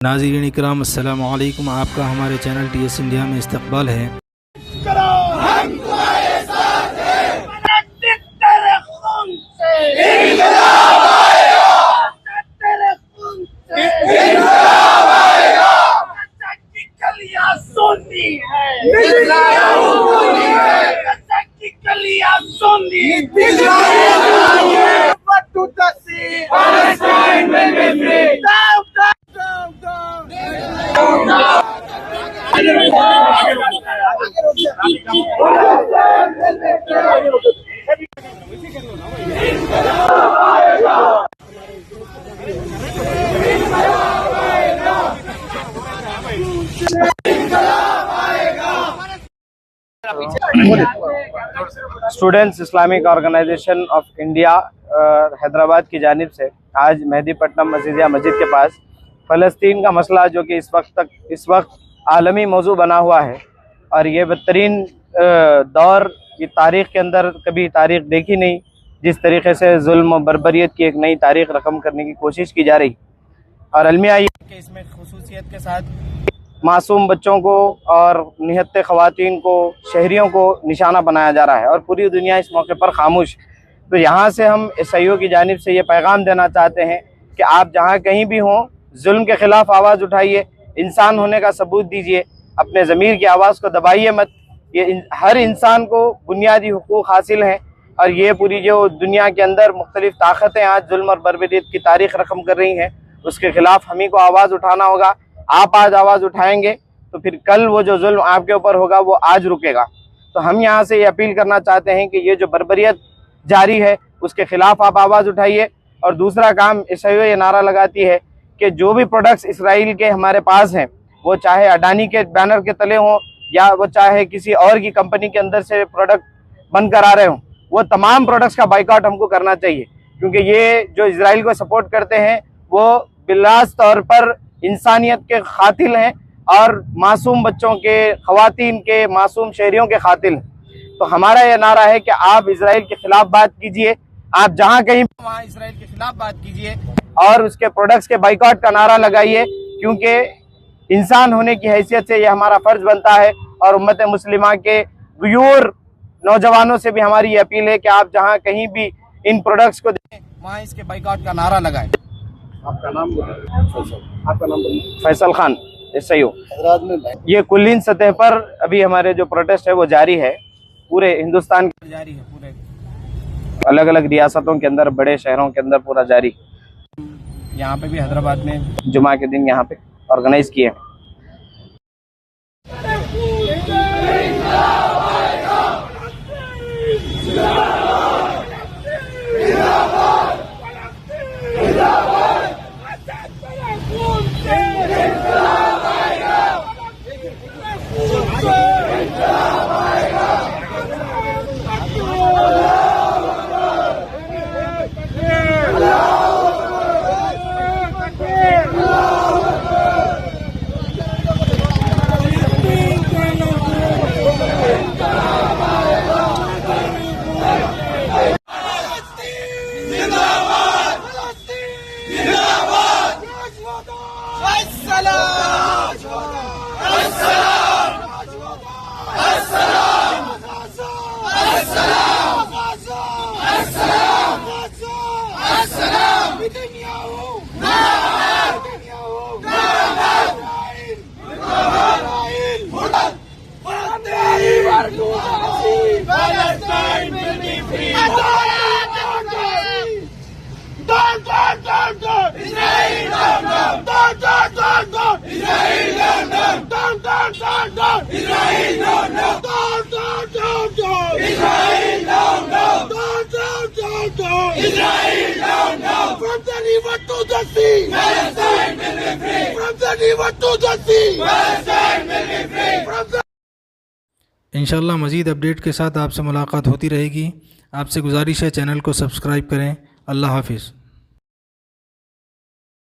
नाज़रीन इकराम अस्सलामु अलैकुम। आपका हमारे चैनल TS इंडिया में इस्तकबाल है। हम तुम्हारे साथ हैं। तेरे खून से इंकलाब आएगा। तेरे खून से इंकलाब आएगा। की कलियां सुननी है, सुननी है। की कलियां सुननी है। What to the sea? Palestine will be free. Down, down, down, down, down. Students Islamic Organisation of India Hyderabad की जानिब से आज मेहदीपट्टनम मस्जिदिया मस्जिद के पास फ़लस्तीन का मसला जो कि इस वक्त आलमी मौजू बना हुआ है और ये बदतरीन दौर की तारीख़ के अंदर कभी तारीख़ देखी नहीं, जिस तरीक़े से जुल्म और बर्बरियत की एक नई तारीख़ रकम करने की कोशिश की जा रही। और अलमिया ये कि इसमें खुसूसियत के साथ मासूम बच्चों को और निहत्ते ख़वातीन को, शहरियों को निशाना बनाया जा रहा है और पूरी दुनिया इस मौके पर खामोश। तो यहाँ से हम SIO की जानिब से ये पैगाम देना चाहते हैं कि आप जहाँ कहीं भी हों, जुल्म के ख़िलाफ़ आवाज़ उठाइए, इंसान होने का सबूत दीजिए, अपने ज़मीर की आवाज़ को दबाइए मत। ये हर इंसान को बुनियादी हुकूक़ हासिल हैं और ये पूरी जो दुनिया के अंदर मुख्तलिफ़ ताकतें आज जुल्म और बर्बरियत की तारीख़ रकम कर रही हैं, उसके ख़िलाफ़ हम ही को आवाज़ उठाना होगा। आप आज आवाज़ उठाएंगे तो फिर कल वो जो जुल्म आपके ऊपर होगा वो आज रुकेगा। तो हम यहाँ से ये अपील करना चाहते हैं कि ये जो बर्बरियत जारी है उसके ख़िलाफ़ आप आवाज़ उठाइए। और दूसरा काम SIO ये नारा लगाती है कि जो भी प्रोडक्ट्स इसराइल के हमारे पास हैं, वो चाहे अडानी के बैनर के तले हों या वो चाहे किसी और की कंपनी के अंदर से प्रोडक्ट बनकर आ रहे हों, वो तमाम प्रोडक्ट्स का बाइकआउट हमको करना चाहिए। क्योंकि ये जो इसराइल को सपोर्ट करते हैं वो बिलास तौर पर इंसानियत के खातिल हैं और मासूम बच्चों के, ख़वातीन के, मासूम शहरियों के खातिल हैं। तो हमारा यह नारा है कि आप इसराइल के ख़िलाफ़ बात कीजिए, आप जहाँ कहीं वहाँ इसराइल के ख़िलाफ़ बात कीजिए और उसके प्रोडक्ट्स के बाइकआउट का नारा लगाइए। क्योंकि इंसान होने की हैसियत से यह हमारा फ़र्ज़ बनता है। और उम्मत मुस्लिमा के गयूर नौजवानों से भी हमारी ये अपील है कि आप जहाँ कहीं भी इन प्रोडक्ट्स को देखें, वहाँ इसके बाइकआउट का नारा लगाएं। आपका नाम फैसल खान, SIO। ये कुल्लीन सतह पर अभी हमारे जो प्रोटेस्ट है वो जारी है, पूरे हिंदुस्तान के जारी है, पूरे अलग अलग रियासतों के अंदर, बड़े शहरों के अंदर पूरा जारी। यहाँ पे भी हैदराबाद में जुमा के दिन यहाँ पे ऑर्गेनाइज किए हैं। From the river to the sea, Palestine will be free. From the river to the sea, Palestine will be free. From the इंशाल्लाह मज़ीद अपडेट के साथ आपसे मुलाकात होती रहेगी। आपसे गुजारिश है चैनल को सब्सक्राइब करें। अल्लाह हाफिज़।